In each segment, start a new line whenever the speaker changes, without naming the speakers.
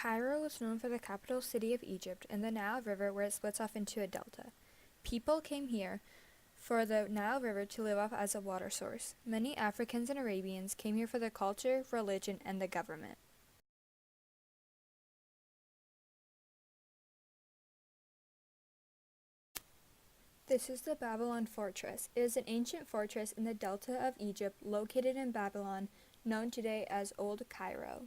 Cairo was known for the capital city of Egypt and the Nile River where it splits off into a delta. People came here for the Nile River to live off as a water source. Many Africans and Arabians came here for the culture, religion, and the government. This is the Babylon Fortress. It is an ancient fortress in the delta of Egypt located in Babylon, known today as Old Cairo.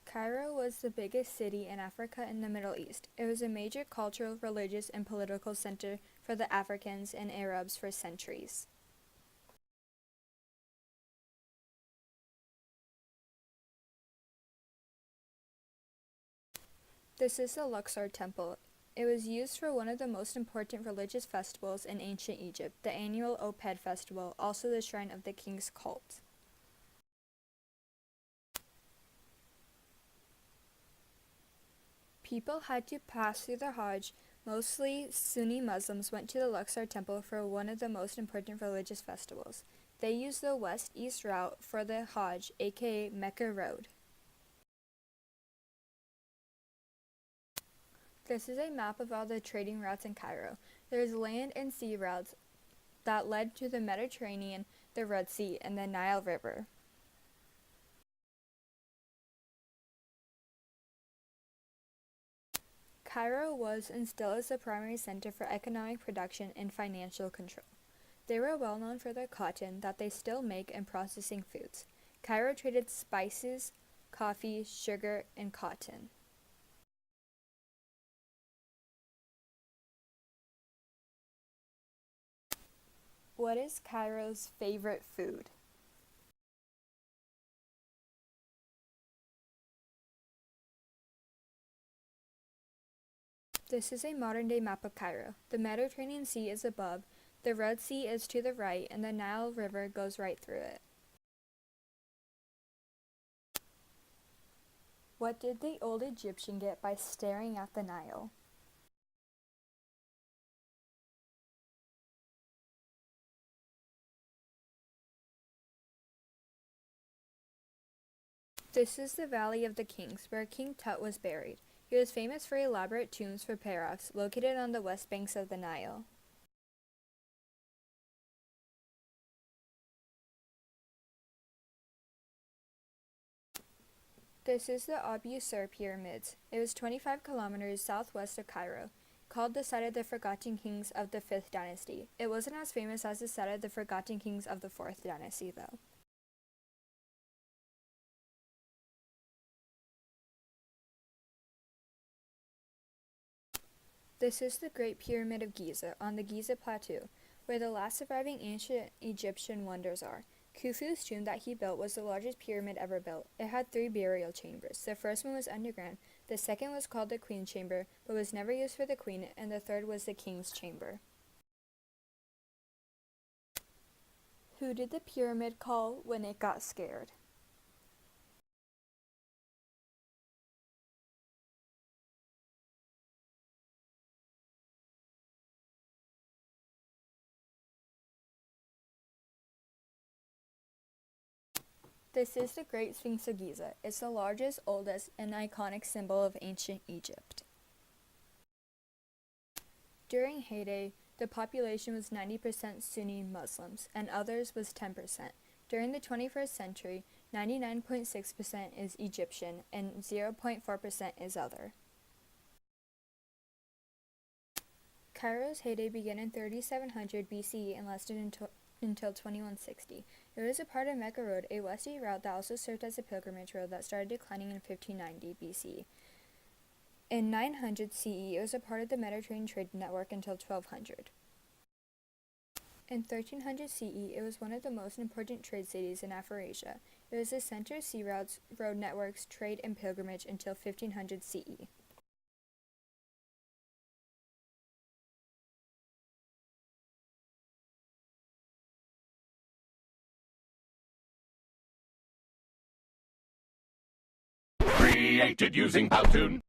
Cairo was the biggest city in Africa and the Middle East. It was a major cultural, religious, and political center for the Africans and Arabs for centuries. This is the Luxor Temple. It was used for one of the most important religious festivals in ancient Egypt, the annual Oped festival, also the shrine of the king's cult. People had to pass through the Hajj. Mostly Sunni Muslims went to the Luxor Temple for one of the most important religious festivals. They used the west-east route for the Hajj, aka Mecca Road. This is a map of all the trading routes in Cairo. There's land and sea routes that led to the Mediterranean, the Red Sea, and the Nile River. Cairo was and still is the primary center for economic production and financial control. They were well known for their cotton that they still make and processing foods. Cairo traded spices, coffee, sugar, and cotton. What is Cairo's favorite food? This is a modern-day map of Cairo. The Mediterranean Sea is above, the Red Sea is to the right, and the Nile River goes right through it. What did the old Egyptian get by staring at the Nile? This is the Valley of the Kings, where King Tut was buried. He was famous for elaborate tombs for pharaohs, located on the west banks of the Nile. This is the Abu Sur Pyramids. It was 25 kilometers southwest of Cairo, called the site of the Forgotten Kings of the 5th dynasty. It wasn't as famous as the site of the Forgotten Kings of the 4th dynasty, though. This is the Great Pyramid of Giza on the Giza Plateau, where the last surviving ancient Egyptian wonders are. Khufu's tomb that he built was the largest pyramid ever built. It had 3 burial chambers. The first one was underground, the second was called the Queen's Chamber, but was never used for the Queen, and the third was the King's Chamber. Who did the pyramid call when it got scared? This is the Great Sphinx of Giza. It's the largest, oldest, and iconic symbol of ancient Egypt. During heyday, the population was 90% Sunni Muslims, and others was 10%. During the 21st century, 99.6% is Egyptian, and 0.4% is other. Cairo's heyday began in 3700 BCE and lasted until 2160. It was a part of Mecca Road, a west-east route that also served as a pilgrimage road that started declining in 1590 BC. In 900 CE, it was a part of the Mediterranean trade network until 1200. In 1300 CE, it was one of the most important trade cities in Afro-Asia. It was the center of sea routes, road networks, trade, and pilgrimage until 1500 CE.
Created using Powtoon.